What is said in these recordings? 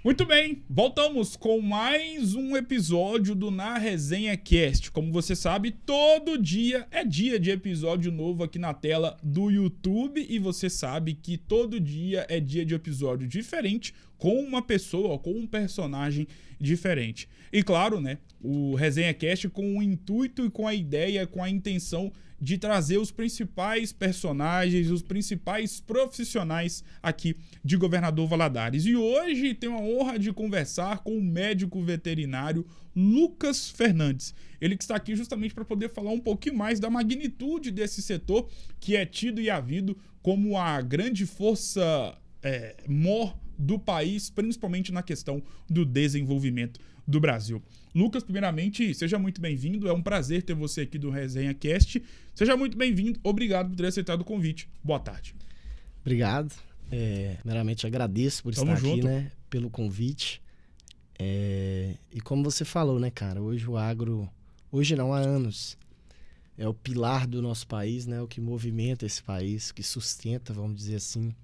Muito bem, voltamos com mais um episódio do Na Resenha Cast. Como você sabe, todo dia é dia de episódio novo aqui na tela do YouTube e você sabe que todo dia é dia de episódio diferente com uma pessoa, com um personagem diferente. E claro, né, o Resenha Cast com o intuito e com a ideia, com a intenção de trazer os principais personagens, os principais profissionais aqui de Governador Valadares. E hoje tenho a honra de conversar com o médico veterinário Lucas Fernandes. Ele que está aqui justamente para poder falar um pouquinho mais da magnitude desse setor que é tido e havido como a grande força mor do país, principalmente na questão do desenvolvimento do Brasil. Lucas, primeiramente, seja muito bem-vindo. É um prazer ter você aqui do Resenha Cast. Seja muito bem-vindo. Obrigado por ter aceitado o convite. Boa tarde. Obrigado. Primeiramente, agradeço por estar aqui, né? Pelo convite. E como você falou, né, cara? Hoje o agro... Hoje não, há anos. É o pilar do nosso país, né? O que movimenta esse país, que sustenta, vamos dizer assim.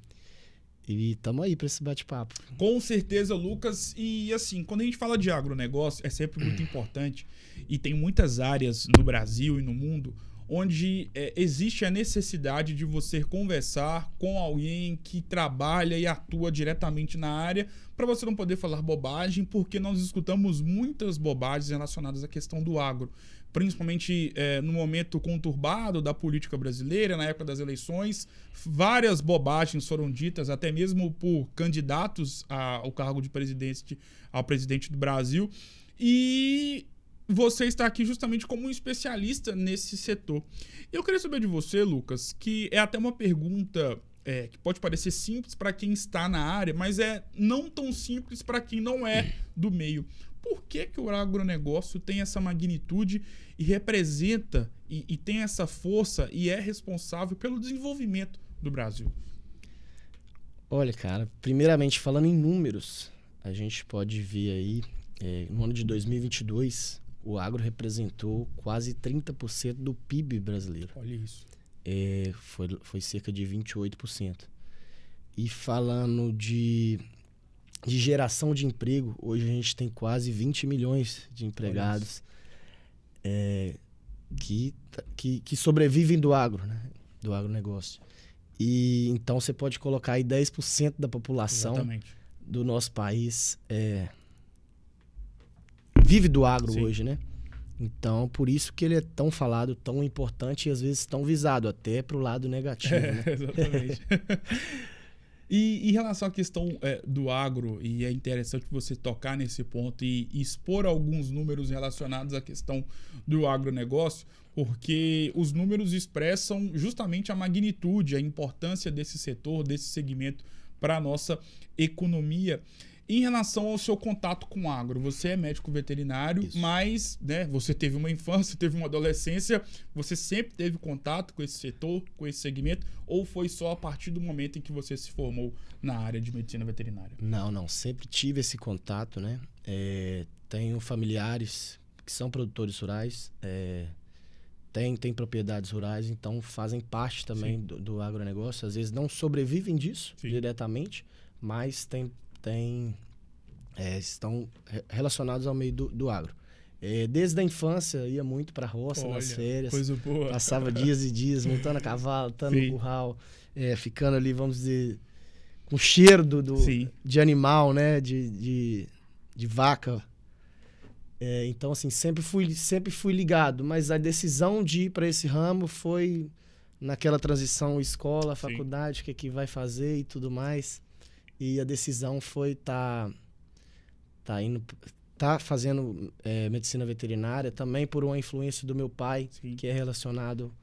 E estamos aí para esse bate-papo. Com certeza, Lucas. E assim, quando a gente fala de agronegócio, é sempre muito importante. E tem muitas áreas no Brasil e no mundo onde existe a necessidade de você conversar com alguém que trabalha e atua diretamente na área, para você não poder falar bobagem, porque nós escutamos muitas bobagens relacionadas à questão do agro. Principalmente no momento conturbado da política brasileira, na época das eleições, várias bobagens foram ditas, até mesmo por candidatos ao cargo de ao presidente do Brasil. E você está aqui justamente como um especialista nesse setor. Eu queria saber de você, Lucas, que é até uma pergunta que pode parecer simples para quem está na área, mas é não tão simples para quem não é do meio. Por que o agronegócio tem essa magnitude e representa e tem essa força e é responsável pelo desenvolvimento do Brasil? Olha, cara, primeiramente falando em números, a gente pode ver aí, no ano de 2022, o agro representou quase 30% do PIB brasileiro. Olha isso. Foi cerca de 28%. E falando de geração de emprego, hoje a gente tem quase 20 milhões de empregados que sobrevivem do agro, né? Do agronegócio. E então você pode colocar aí 10% da população do nosso país vive do agro. Sim. Hoje, né? Então, por isso que ele é tão falado, tão importante e às vezes tão visado, até pro lado negativo. Né? Exatamente. E em relação à questão do agro, e é interessante você tocar nesse ponto e expor alguns números relacionados à questão do agronegócio, porque os números expressam justamente a magnitude, a importância desse setor, desse segmento para a nossa economia. Em relação ao seu contato com o agro, você é médico veterinário, isso. Mas você teve uma infância, teve uma adolescência, você sempre teve contato com esse setor, com esse segmento, ou foi só a partir do momento em que você se formou na área de medicina veterinária? Não, sempre tive esse contato, né? Tenho familiares que são produtores rurais, têm propriedades rurais, então fazem parte também do agronegócio. Às vezes não sobrevivem disso diretamente, mas estão relacionados ao meio do agro. Desde a infância, ia muito para a roça, nas férias. Coisa boa. Passava dias e dias montando a cavalo, estando no curral, ficando ali, vamos dizer, com cheiro de animal, né? De vaca. Então, assim, sempre fui ligado, mas a decisão de ir para esse ramo foi naquela transição escola, faculdade, o que vai fazer e tudo mais. E a decisão foi tá fazendo medicina veterinária também por uma influência do meu pai, que é relacionado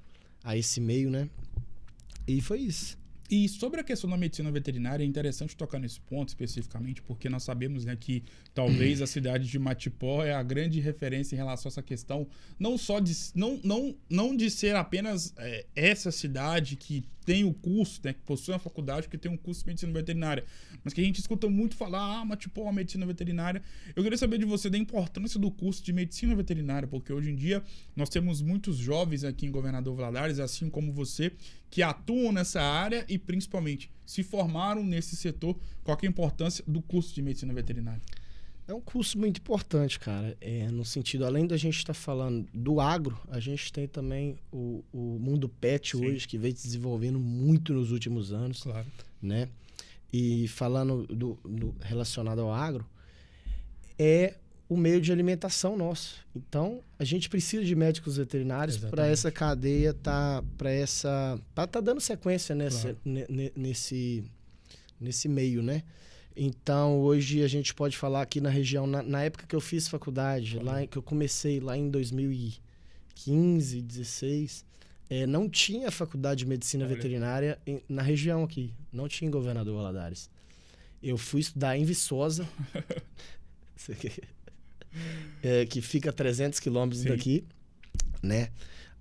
a esse meio, né? E foi isso. E sobre a questão da medicina veterinária, é interessante tocar nesse ponto especificamente, porque nós sabemos, né, que talvez a cidade de Matipó é a grande referência em relação a essa questão, não só de, não de ser apenas essa cidade que tem o curso, né, que possui uma faculdade que tem um curso de medicina veterinária, mas que a gente escuta muito falar, Matipó, a medicina veterinária. Eu queria saber de você da importância do curso de medicina veterinária, porque hoje em dia nós temos muitos jovens aqui em Governador Valadares, assim como você, que atuam nessa área e que, principalmente, se formaram nesse setor, qual que é a importância do curso de medicina veterinária? É um curso muito importante, cara. No sentido, além da gente estar falando do agro, a gente tem também o mundo pet hoje, que vem se desenvolvendo muito nos últimos anos. Claro. Né? E falando relacionado ao agro, é o meio de alimentação nosso. Então, a gente precisa de médicos veterinários para essa cadeia para tá dando sequência nesse meio, né? Então, hoje a gente pode falar aqui na região, na época que eu fiz faculdade, que eu comecei lá em 2015, 2016, não tinha faculdade de medicina veterinária na região aqui. Não tinha em Governador Valadares. Eu fui estudar em Viçosa, que fica a 300 quilômetros daqui, né?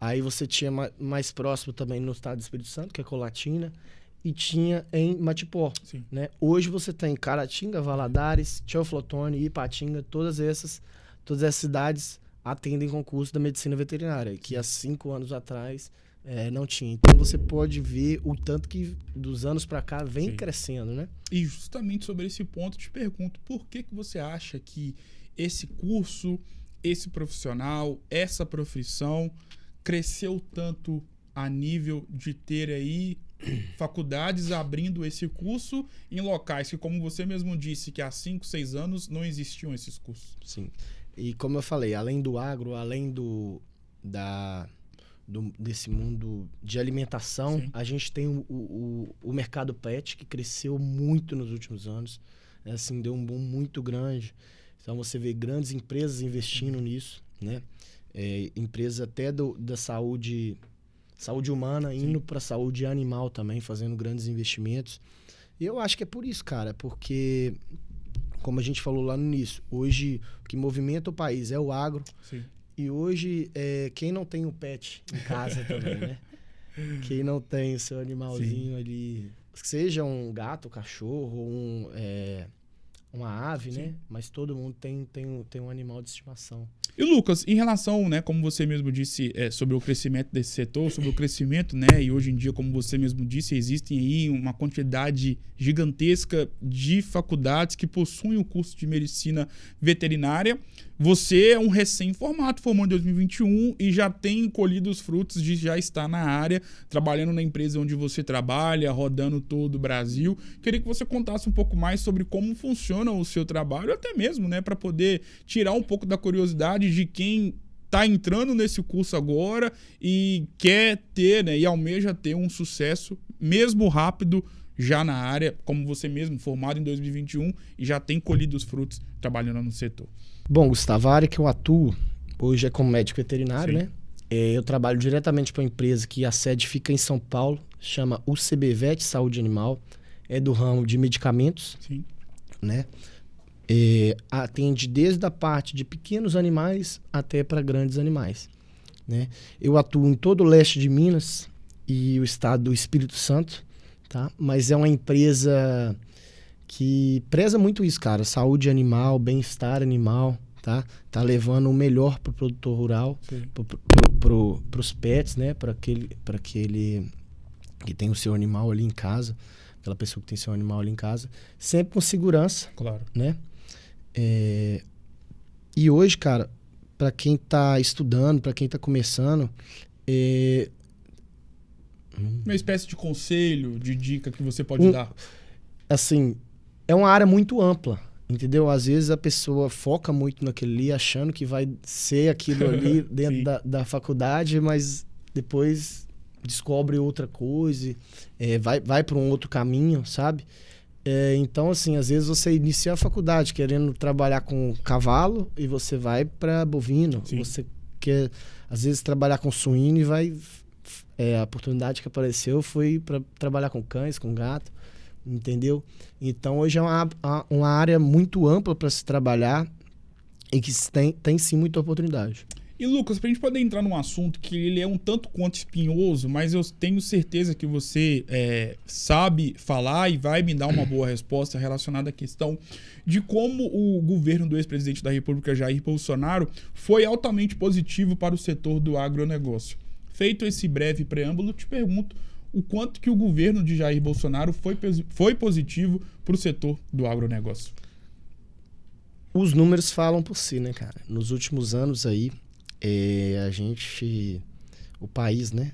Aí você tinha mais próximo também no estado do Espírito Santo, que é Colatina, e tinha em Matipó, né? Hoje você tem Caratinga, Valadares, Teoflotone, Ipatinga, todas essas cidades atendem concurso da medicina veterinária, que há 5 anos atrás não tinha. Então você pode ver o tanto que dos anos para cá vem crescendo, né? E justamente sobre esse ponto te pergunto, por que você acha que esse curso, esse profissional, essa profissão cresceu tanto a nível de ter aí faculdades abrindo esse curso em locais que, como você mesmo disse, que há 5, 6 anos não existiam esses cursos? Sim. E como eu falei, além do agro, além desse mundo de alimentação, a gente tem o mercado pet, que cresceu muito nos últimos anos. Assim, deu um boom muito grande. Então, você vê grandes empresas investindo nisso, né? Empresas até da saúde humana indo para a saúde animal também, fazendo grandes investimentos. E eu acho que é por isso, cara, porque, como a gente falou lá no início, hoje o que movimenta o país é o agro. Sim. E hoje, quem não tem um pet em casa também, né? Quem não tem o seu animalzinho ali, seja um gato, um cachorro, uma ave, né? Mas todo mundo tem um animal de estimação. E Lucas, em relação, né, como você mesmo disse, sobre o crescimento desse setor, sobre o crescimento, né, e hoje em dia, como você mesmo disse, existem aí uma quantidade gigantesca de faculdades que possuem o curso de medicina veterinária. Você é um recém-formado, formou em 2021 e já tem colhido os frutos de já estar na área, trabalhando na empresa onde você trabalha, rodando todo o Brasil. Queria que você contasse um pouco mais sobre como funciona o seu trabalho, até mesmo, né, para poder tirar um pouco da curiosidade de quem está entrando nesse curso agora e quer ter, né, e almeja ter um sucesso mesmo rápido já na área, como você mesmo, formado em 2021 e já tem colhido os frutos trabalhando no setor. Bom, Gustavo, a área que eu atuo hoje é como médico veterinário, né? Eu trabalho diretamente para uma empresa que a sede fica em São Paulo, chama UCBVet Saúde Animal, é do ramo de medicamentos, né? Atende desde a parte de pequenos animais até para grandes animais, né? Eu atuo em todo o leste de Minas e o estado do Espírito Santo, tá? Mas é uma empresa que preza muito isso, cara. Saúde animal, bem-estar animal, tá? Tá levando o melhor pro produtor rural, pros pets, né? Para aquele que tem o seu animal ali em casa, aquela pessoa que tem seu animal ali em casa, sempre com segurança, claro, né? E hoje, cara, para quem tá estudando, para quem tá começando, uma espécie de conselho, de dica que você pode dar? Assim, é uma área muito ampla, entendeu? Às vezes a pessoa foca muito naquilo ali, achando que vai ser aquilo ali dentro da faculdade, mas depois descobre outra coisa, vai para um outro caminho, sabe? Então, assim, às vezes você inicia a faculdade querendo trabalhar com cavalo e você vai para bovino. Sim. Você quer, às vezes, trabalhar com suíno e vai... a oportunidade que apareceu foi para trabalhar com cães, com gato, entendeu? Então, hoje é uma área muito ampla para se trabalhar e que tem sim muita oportunidade. E Lucas, pra gente poder entrar num assunto que ele é um tanto quanto espinhoso, mas eu tenho certeza que você sabe falar e vai me dar uma boa resposta relacionada à questão de como o governo do ex-presidente da República, Jair Bolsonaro, foi altamente positivo para o setor do agronegócio. Feito esse breve preâmbulo, te pergunto o quanto que o governo de Jair Bolsonaro foi positivo para o setor do agronegócio. Os números falam por si, né, cara? Nos últimos anos aí, o país, né,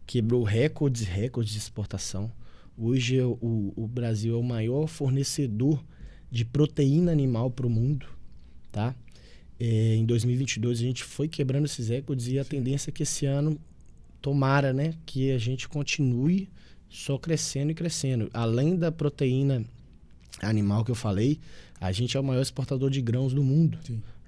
quebrou recordes de exportação. Hoje o Brasil é o maior fornecedor de proteína animal para o mundo, tá? Em 2022 a gente foi quebrando esses recordes e a tendência é que esse ano, tomara, né, que a gente continue só crescendo e crescendo. Além da proteína animal que eu falei, a gente é o maior exportador de grãos do mundo,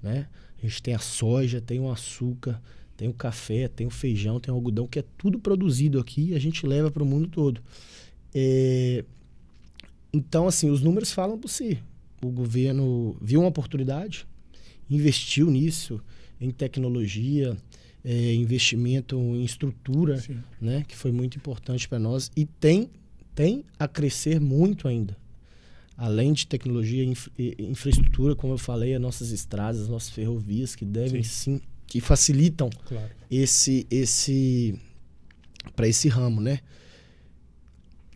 né? A gente tem a soja, tem o açúcar, tem o café, tem o feijão, tem o algodão, que é tudo produzido aqui e a gente leva para o mundo todo. Então, assim, os números falam por si. O governo viu uma oportunidade, investiu nisso, em tecnologia, investimento em estrutura, né, que foi muito importante para nós e tem a crescer muito ainda. Além de tecnologia e infraestrutura, como eu falei, as nossas estradas, as nossas ferrovias, que devem sim que facilitam para esse ramo, né?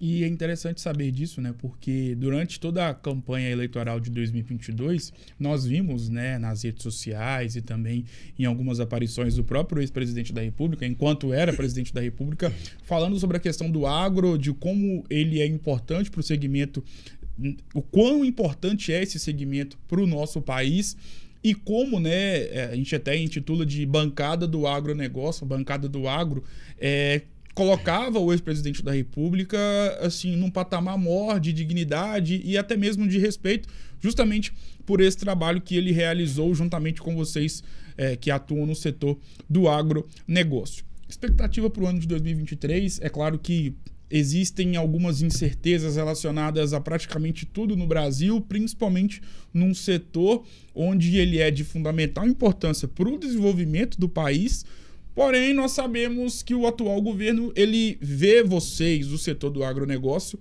E é interessante saber disso, né? Porque durante toda a campanha eleitoral de 2022, nós vimos, né, nas redes sociais e também em algumas aparições do próprio ex-presidente da República, enquanto era presidente da República, falando sobre a questão do agro, de como ele é importante para o segmento, o quão importante é esse segmento para o nosso país e como, né, a gente até intitula de bancada do agronegócio, bancada do agro, colocava o ex-presidente da República assim, num patamar maior de dignidade e até mesmo de respeito, justamente por esse trabalho que ele realizou juntamente com vocês que atuam no setor do agronegócio. Expectativa para o ano de 2023, é claro que existem algumas incertezas relacionadas a praticamente tudo no Brasil, principalmente num setor onde ele é de fundamental importância para o desenvolvimento do país. Porém, nós sabemos que o atual governo, ele vê vocês, do setor do agronegócio,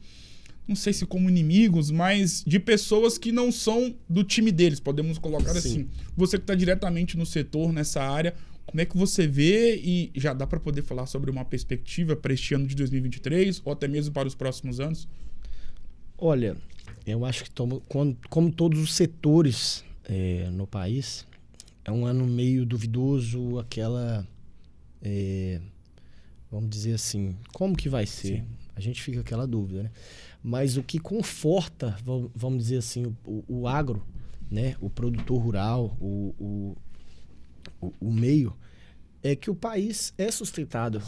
não sei se como inimigos, mas de pessoas que não são do time deles, podemos colocar assim. Você que está diretamente no setor, nessa área, como é que você vê e já dá para poder falar sobre uma perspectiva para este ano de 2023 ou até mesmo para os próximos anos? Olha, eu acho que como todos os setores no país, é um ano meio duvidoso, vamos dizer assim, como que vai ser? Sim. A gente fica com aquela dúvida, né? Mas o que conforta, vamos dizer assim, o agro, né? O produtor rural, o meio, é que o país é sustentado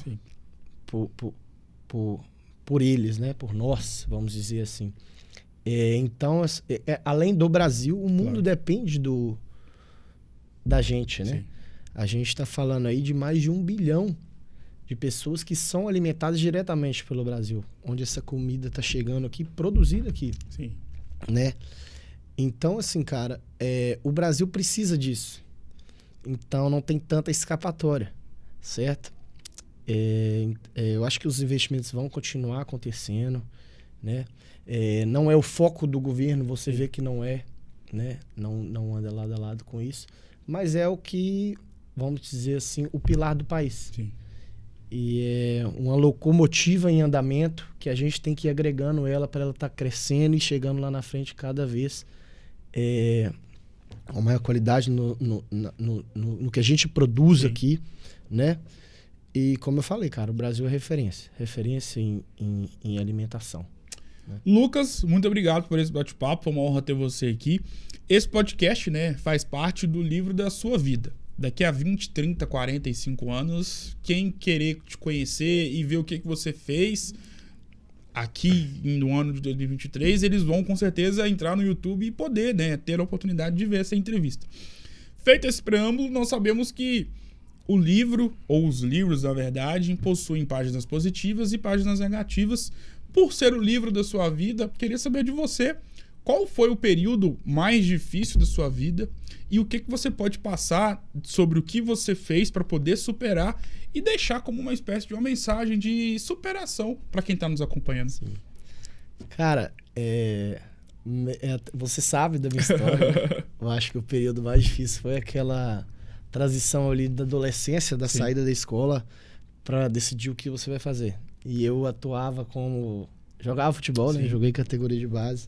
por eles, né? Por nós, vamos dizer assim. Então, além do Brasil, o mundo depende da gente, né? Sim. A gente está falando aí de mais de 1 bilhão de pessoas que são alimentadas diretamente pelo Brasil, onde essa comida está chegando aqui, produzida aqui. Sim. Né? Então, assim, cara, o Brasil precisa disso. Então, não tem tanta escapatória, certo? Eu acho que os investimentos vão continuar acontecendo, né? Não é o foco do governo, você vê que não é, né? Não anda lado a lado com isso, mas é o que, vamos dizer assim, o pilar do país. Sim. E é uma locomotiva em andamento que a gente tem que ir agregando ela para ela estar crescendo e chegando lá na frente cada vez com maior qualidade no que a gente produz aqui, né? E como eu falei, cara, o Brasil é referência em alimentação. Né? Lucas, muito obrigado por esse bate-papo, foi uma honra ter você aqui. Esse podcast, né, faz parte do livro da sua vida. Daqui a 20, 30, 45 anos, quem querer te conhecer e ver o que você fez aqui no ano de 2023, eles vão com certeza entrar no YouTube e poder, né, ter a oportunidade de ver essa entrevista. Feito esse preâmbulo, nós sabemos que o livro, ou os livros, na verdade, possuem páginas positivas e páginas negativas. Por ser o livro da sua vida, queria saber de você, qual foi o período mais difícil da sua vida e o que você pode passar sobre o que você fez para poder superar e deixar como uma espécie de uma mensagem de superação para quem está nos acompanhando. Sim. Cara, você sabe da minha história. Eu acho que o período mais difícil foi aquela transição ali da adolescência, da saída da escola para decidir o que você vai fazer. E eu atuava como... Jogava futebol, né? Joguei categoria de base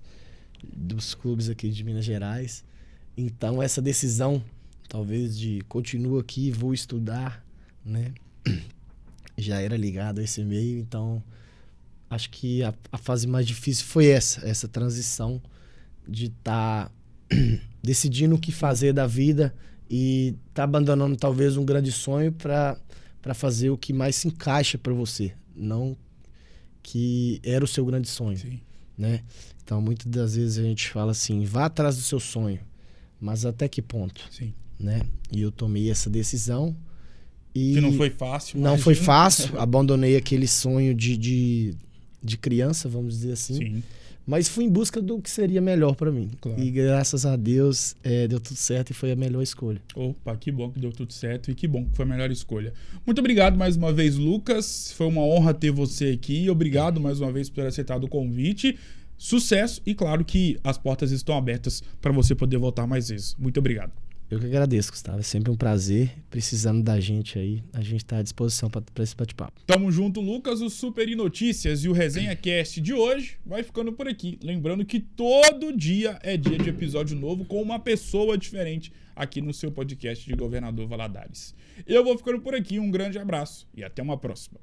dos clubes aqui de Minas Gerais. Então, essa decisão, talvez, de continuo aqui, vou estudar, né? Já era ligado a esse meio. Então, acho que a fase mais difícil foi essa transição de estar decidindo o que fazer da vida e estar abandonando, talvez, um grande sonho para fazer o que mais se encaixa para você. Não que era o seu grande sonho, né? Então, muitas das vezes a gente fala assim, vá atrás do seu sonho, mas até que ponto, né? E eu tomei essa decisão e... Que não foi fácil. Não foi fácil, abandonei aquele sonho de criança, vamos dizer assim. Sim. Mas fui em busca do que seria melhor para mim. Claro. E graças a Deus deu tudo certo e foi a melhor escolha. Opa, que bom que deu tudo certo e que bom que foi a melhor escolha. Muito obrigado mais uma vez, Lucas. Foi uma honra ter você aqui. Obrigado mais uma vez por ter aceitado o convite. Sucesso e claro que as portas estão abertas para você poder voltar mais vezes. Muito obrigado. Eu que agradeço, Gustavo. É sempre um prazer. Precisando da gente aí, a gente está à disposição para esse bate-papo. Tamo junto, Lucas. O Super Notícias e o Resenha Cast de hoje vai ficando por aqui. Lembrando que todo dia é dia de episódio novo com uma pessoa diferente aqui no seu podcast de Governador Valadares. Eu vou ficando por aqui. Um grande abraço e até uma próxima.